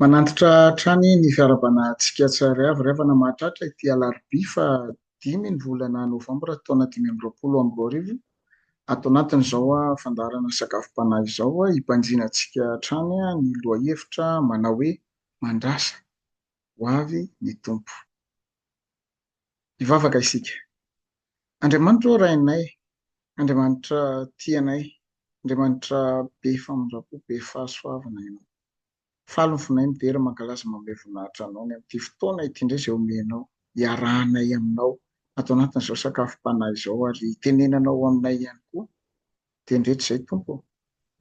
Manantitra hatrany ny fiarabanantsika tsara avy rehefa namahatratra ity alarobia fa 5 ny volana novambra taona 2024. Ato anatin'izao fandaharana sakafom-panahy izao hipanjiantsika hatrany ny lohahevitra manao hoe mandrasa ho avy ny tompo. Hivavaka isika. Andriamanitra rainay, Andriamanitra tianay, Andriamanitra be famindrapo, be fahasoavana ianao. Faly ny fonay midera mankalaza manome voninahitra anao ny amin'ity fotoana ity indray izay omenao, hiarahanay aminao ato anatin'izao sakafom-panahy izao ary tenenanao aminay ihany koa. Dia ndretra izay tompo,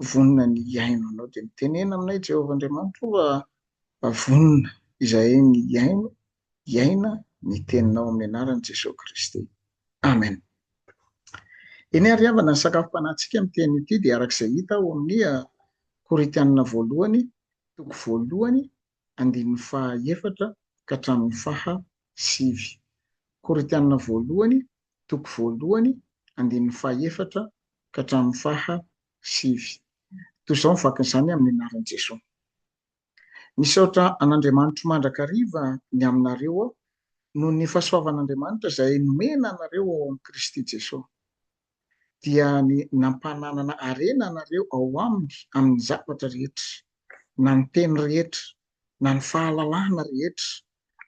vonona ny aino anao dia mitenena aminay Jehovah Andriamanitra vonona izay ny iaina ny teninao amin'ny anaran'i Jesosy Kristy. Amen. Eny ary havana ny sakafom-panahintsika amin'ny teny ity dia arak'izay hita ao amin'ny Korintianina voalohany, toko voalohany, 14 ka hatramin'ny 7. Korintianina voalohany, toko voalohany, 14 ka hatramin'ny 7. Toy izao mivaky izany amin'ny anaran'i Jesosy. Misaotra an'Andriamanitra mandrakariva ny aminareo noho ny fahasoavan'Andriamanitra izay nomena anareo ao amin'ny Kristy Jesosy. Dia ny nampananana harena anareo ao aminy amin'ny zavatra rehetra, na ny teny rehetra, na ny fahalalahana rehetra,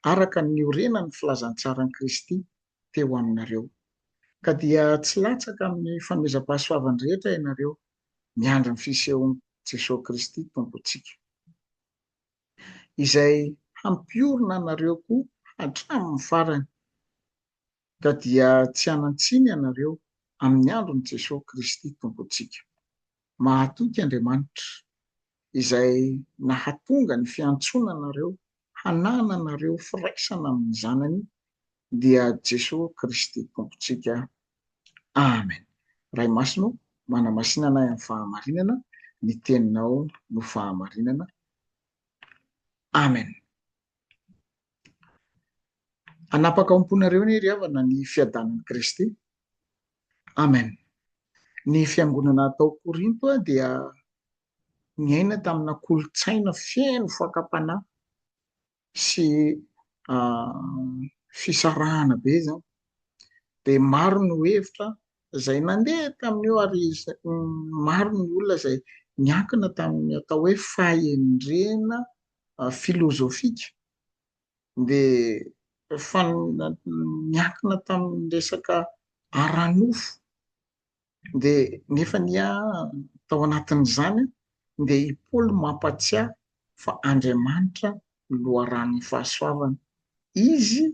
araka ny orena ny filazantsara ny Kristy teo aminareo. Ka dia tsy latsaka amin'ny fanomezam-pahasoavany rehetra ianareo miandry ny fisehon'i Jesosy Kristy tompontsika, izay hampiorona anareo koa hatramin'ny farany. Ka dia tsy hanantsiny ianareo amin'ny andron'i Jesosy Kristy tompontsika. Mahatoky Andriamanitra izay nahatonga ny fiantsoana anareo, hanana anareo firaisana amin'ny zanany, dia Jesosy Kristy tompontsika. Amen. Ray masino, manamasinana amin'ny fahamarinana, ny teninao no fahamarinana. Amen. Anapaka-omponareo ny ry-havana ny fiadanan'i Kristy. Amen. Ny fiangonana tao Korinto dia miaina tamina kolontsaina feno fakapanahy sy fisarahana be zany. Dia maro ny hevitra izay nandeha tamin'io ary maro ny olona izay niankina tamin'ny atao hoe fahendrena filozofika, dia niankina tamin'ny resaka ara-nofo. Dia nefa tao anatin'izany dia i Paoly mampatsiahy fa Andriamanitra loharan'ny fahasoavana. Izy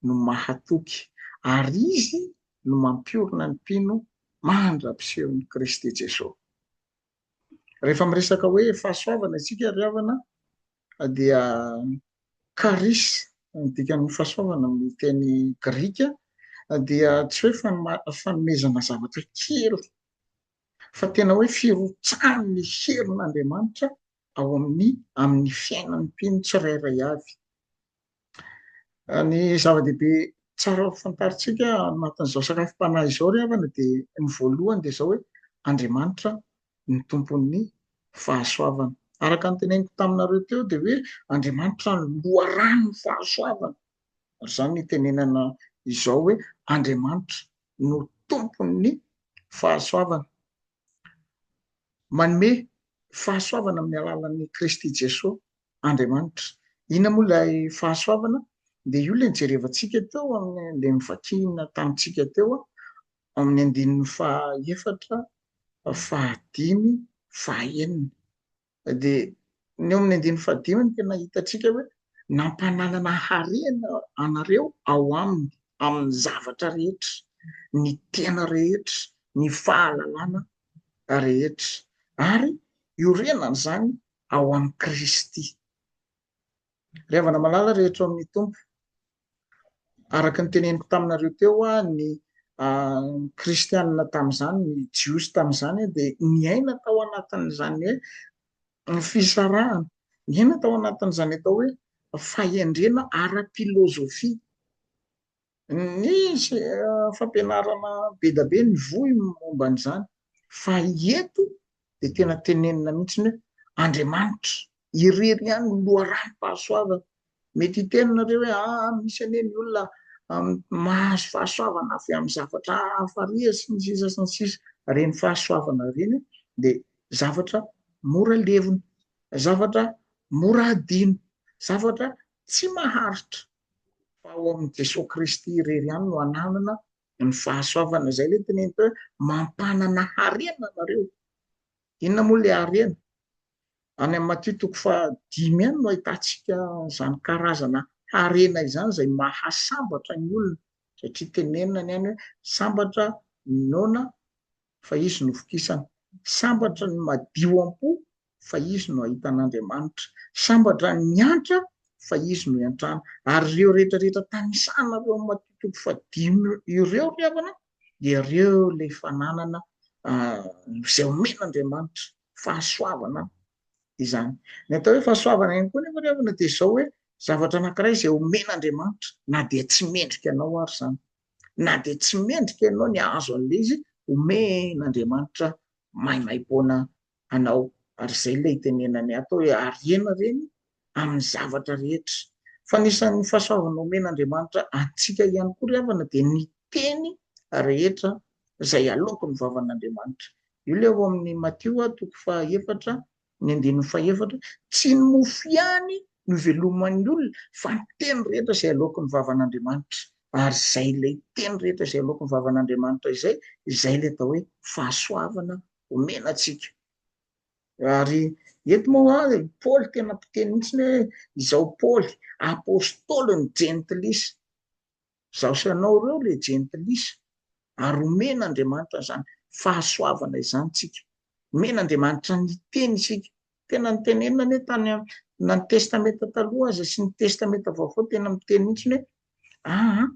no mahatoky ary izy no mampiorona ny mpino mandra-pisehon'i Kristy Jesosy. Rehefa miresaka hoe fahasoavana isika ry-havana dia karis, ny dikan'ny fahasoavana amin'ny teny Grika, dia tsy hoe fanomezana zavatra kely, fa tena hoe firotsahany ny herin'Andriamanitra ao amin'ny fiainan'ny mpino tsirairay avy. Ny zava-dehibe tsara fantaritsika anatin'izao sakafom-panahy izao ry-havana dia ny voalohany dia izao hoe Andriamanitra ny tompon'ny fahasoavana. Araka ny teneniko taminareo teo dia hoe Andriamanitra ny loharan'ny fahasoavana. Ary izany ny tenenana izao hoe Andriamanitra no tompon'ny fahasoavana. Manome fahasoavana amin'ny alalan'i Kristy Jesosy Andriamanitra. Inona moa ilay fahasoavana? Dia io ilay nijerevantsika teo amin'ilay nivakina tamintsika teo amin'ny 14, 15, 16. Dia ny eo amin'ny 15 tena hitantsika hoe nampananana harena anareo ao amin'ny zavatra rehetra, ny tena rehetra, ny fahalalana rehetra, ary iorenana izany ao amin'ny Kristy. Ry-havana malala rehetra amin'ny tompo. Araka ny teneniko taminareo teo ny kristianina tamin'izany, ny jiosy tamin'izany dia niaina tao anatin'izany hoe fisarahana, niaina tao anatin'izany atao hoe fahendrena ara-pilozofia. Nisy fampianarana be da be ny vohy momba an'izany, fa eto dia tena tenenina mihitsy hoe Andriamanitra irery ihany no loharano-pahasoavana. Mety hitenonareo hoe misy anie ny olona mahazo fahasoavana avy amin'ny zavatra hafaria sy ny sisa sy ny sisa. Reny fahasoavana reny de zavatra mora levona, zavatra mora adino, zavatra tsy maharitra. Fa ao amin'i Jesosy Kristy irery ihany no ananana ny fahasoavana. Zay le teneniko hoe mampanana harena nareo. Inona moa le harena? Any amin'ny Matthieu 5 ihany no ahitantsika zany karazana harena izany zay mahasambatra ny olona, satria tenenina ny any hoe sambatra ny nona fa izy no fokisana, sambatra ny madio am-po fa izy no ahitan'Andriamanitra, sambatra ny miantra fa izy no iantrana. Ary ireo rehetrarehetra tanisana reo amin'ny Matthieu 5 ireo riavana dia ireo le fananana izay omen'Andriamanitra fahasoavana izany. Ny atao hoe fahasoavana ihany koa nefa riavana dia izao hoe zavatra anankiray izay omen'Andriamanitra na dia tsy mendrika anao ary zany, na dia tsy mendrika ianao ny ahazo an'le izy, omen'Andriamanitra maimaim-poana anao. Ary zay le itenenany atao hoe harena reny amin'ny zavatra rehetra. Fa nisan'ny fahasoavana omen'Andriamanitra antsika ihany koa riavana dia ny teny rehetra izay aloky ny vavan'Andriamanitra. Io le ao amin'ny Matthieu 4 ny 14, tsy ny mofo ihany no iveloman'ny olona fa ny teny rehetra izay aloky ny vavan'Andriamanitra. Ary zay le teny rehetra izay aloky ny vavan'Andriamanitra izay le atao hoe fahasoavana omenantsika. Ary eto moa Paoly tena mpiteny mihitsy hoe izao Paoly apôstôly ny jentilisa, zao sy anao reo le jentilisa, ary omen'Andriamanitra zany fahasoavana izany tsika, omen'Andriamanitra ny teny isika. Tena nitenenina ny tany na ny testamenta taloha aza sy ny testamenta vaovao tena miteny mihitsy hoe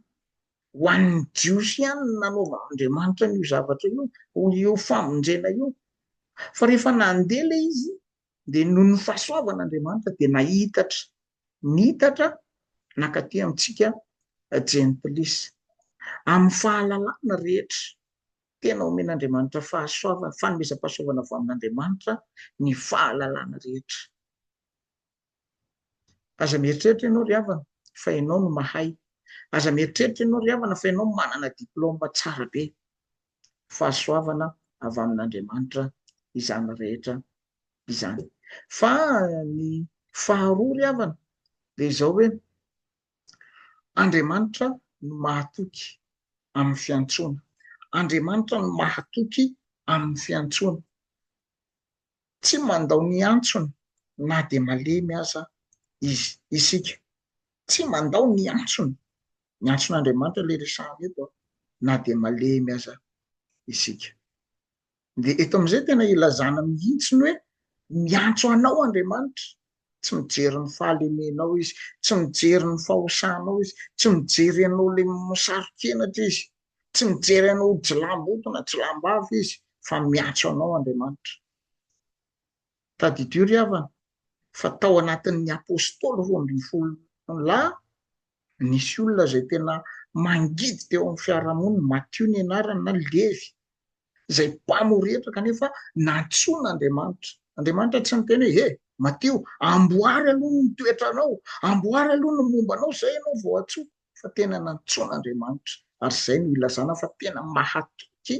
ho an'ny jiosy ihany no nanaovan'Andriamanitra io zavatra io famonjena io. Fa rehefa nandeha le izy dia noho ny fahasoavan'Andriamanitra dia nihitatra nakaty amintsika jentilisa amin'ny fahalalana rehetra. Tena omen'Andriamanitra fahasoavana, fanomezam-pahasoavana avy amin'Andriamanitra ny fahalalana rehetra. Aza mieritreritra ianao ry havana fa ianao no mahay, aza mieritreritra ianao ry havana fa ianao manana diplôma tsara be. Fahasoavana avy amin'Andriamanitra izany rehetra izany. Fa ny faharoa ry havana dia izao hoe Andriamanitra no mahatoky amin'ny fiantsoana. Andriamanitra no mahatoky amin'ny fiantsoana. Tsy mandao ny antsony na dia malemy aza isika. Tsy mandao ny antsony. Ny antson'Andriamanitra le resahana eto na dia malemy aza isika. Dia eto amin'izay tena ilazana mihitsy ny hoe miantso anao Andriamanitra. Tsy mijery ny fahalemenao izy, tsy mijery ny fahosanao izy, tsy mijery anao le mosarokenatra izy, tsy mijery anao jilamboto na jilambavy izy, fa miantso anao Andriamanitra. Tadidiro ry havana fa tao anatin'ny apôstôly 12 nisy olona izay tena mangidy teo amin'ny fiarahamonina, Matthieu ny anarany na Levy, izay mpamoretra kanefa nantsoina Andriamanitra. Andriamanitra tsy niteny hoe Matthieu, amboary aloha ny toetranao, amboary aloha ny mombanao, zay ianao vao antsoina. Fa tena nantsoina Andriamanitra. Ary zay no ilazana fa tena mahatoky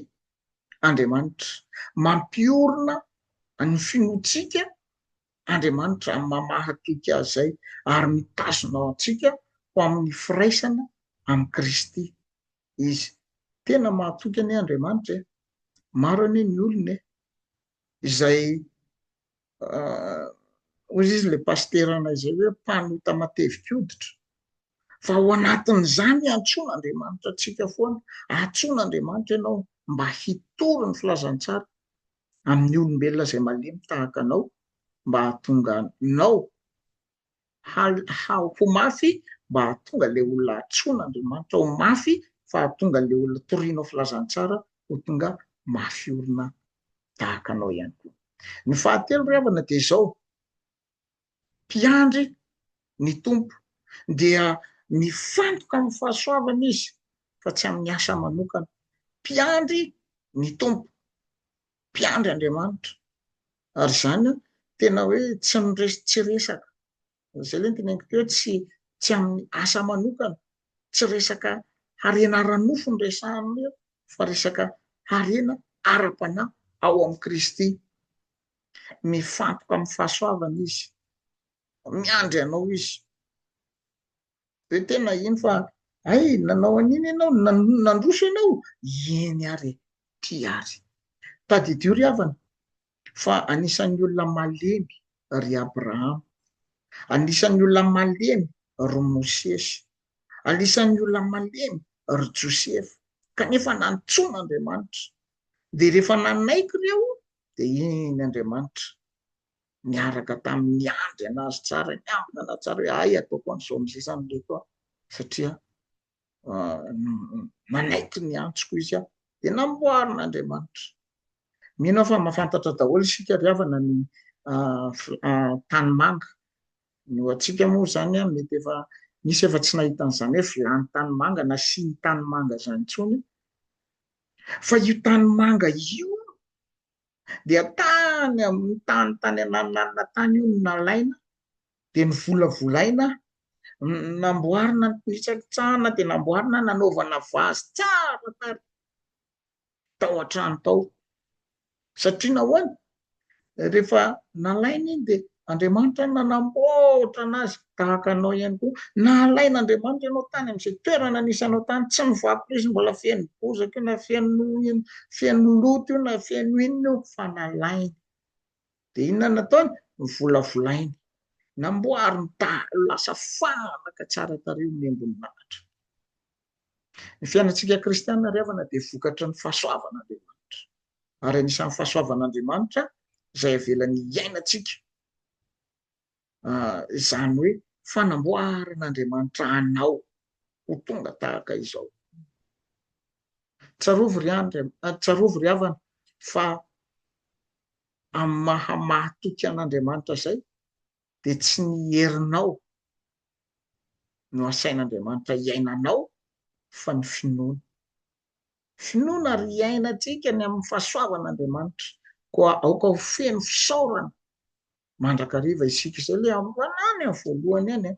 Andriamanitra, mampiorona ny finoantsika Andriamanitra mahatoky azy zay, ary mitazona antsika ho amin'ny firaisana amin'ny Kristy izy. Tena mahatoky any Andriamanitra. Maro anie ny olona izay hoy izy le pasterana izay hoe mpanota matevin-koditra, fa ao anatin'izany antsoina Andriamanitra antsika foana. Antsoina Andriamanitra ianao mba hitory ny filazantsara amin'ny olombelona izay malemy tahaka anao, mba hahatonga anao ho mafy, mba hahatonga le olona antsoina Andriamanitra ho mafy, fa hahatonga le olona torianao filazantsara ho tonga mafy olona tahaka anao ihany koa. Ny fahatelo ry havana dia izao: mpiandry ny tompo dia mifantoka amin'ny fahasoavana izy fa tsy amin'ny asa manokana. Mpiandry ny tompo, mpiandry Andriamanitra. Ary zany tena hoe tsy resaka. Zay le teneniko teo tsy amin'ny asa manokana, tsy resaka harena ranofo ny resahana eo, fa resaka harena ara-panahy ao amin'ny Kristy. Mifantoka amin'ny fahasoavana izy, miandry anao izy. De tena iny fa nanao an'iny ianao, nandroso ianao, eny ary, ty ary. Tadidio ry havana fa anisan'ny olona malemy ry Abrahama, anisan'ny olona malemy ry Mosesy, anisan'ny olona malemy ry Josefa, kanefa nantsoin'Andriamanitra. De rehefa nanaiky ireo, de iny Andriamanitra niaraka tamin'ny andry anazy tsara, niambina anazy tsara hoe ataoko an'izao am'izay zany reto aho, satria nanaiky ny antsoko izy aho. De namboarin'Andriamanitra. Mino aho fa mahafantatra daholo isika ry havana ny tanimanga. No atsika moa zany mety efa nisy efa tsy nahita an'izany hoe vilany tanimanga na siny tanimanga zany intsony. Fa io tanimanga io dia tany amin'ny tany ananana tany io no nalaina, de nivolavolaina, namboarina, nitsakitsahana, de namboarina, nanaovana vazy tsara tary tao an-trano tao. Satria nahoana? Rehefa nalaina iny de Andriamanitra nanamboatra anazy tahaka anao ihany koa. Nalain'Andriamanitra ianao tany amin'izay toerana nisy anao tany, tsy nivaky izy mbola feno bozaka io na feno loto io na feno inona io, fa nalainy. De inona nataony? Volavolainy, namboariny lasa fanaka tsara tarehy ny amboninahitra. Ny fiainantsika kristianina ry havana dia vokatra ny fahasoavan'Andriamanitra. Ary anisan'ny fahasoavan'Andriamanitra izay avelan'ny iainantsika, izany hoe fanamboaran'Andriamanitra anao ho tonga tahaka izao. Tsarovy ry havana fa amin'ny mahamahatoky an'Andriamanitra zay dia tsy ny herinao no asain'Andriamanitra iainanao, fa ny finoana. Finoana ry iainantsika ny amin'ny fahasoavan'Andriamanitra, koa aoka ho feno fisaorana mandrakariva isika. Izay le anany amin'ny voalohany any,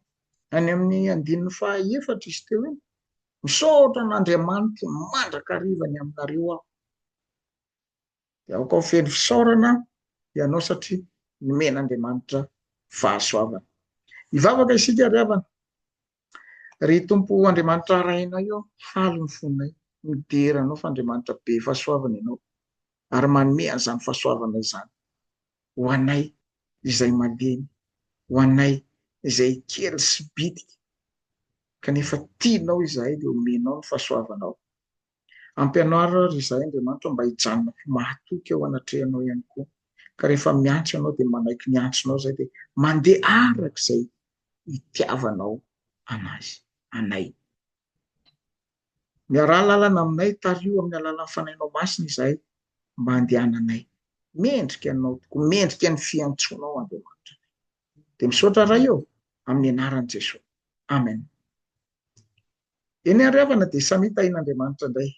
any amin'ny 14 izy teo iny, misaotra an'Andriamanitra mandrakariva ny aminareo aho. De aoka ho feno fisaorana ianao satria nomen'Andriamanitra fahasoavana. Hivavaka isika ry havana. Ry Tompo Andriamanitra rainay eo, haly ny fonay, mideranao fa Andriamanitra be fahasoavana ianao, ary manome an'izany fahasoavana izany ho anay izay malemy, ho anay izay kely sy bitika, kanefa tianao izahay dia omenao ny fahasoavanao. Ampianaro ry izahay Andriamanitra mba hijanona mahatoky ao anatrehanao ihany koa. Ka rehefa miantso ianao dia manaiky ny antsonao zay dia mandeha arak'izay itiavanao anay. Miaraha lalana aminay tario amin'ny alalan'ny fanainao masina izahay mba handehananay. Mendrika anao tokoa, mendrika ny fiantsonao Andriamanitra. Dia misaotra raha eo amin'ny anaran'i Jesosy. Amen. Eny ry havana dia samy hitahin'Andriamanitra indray.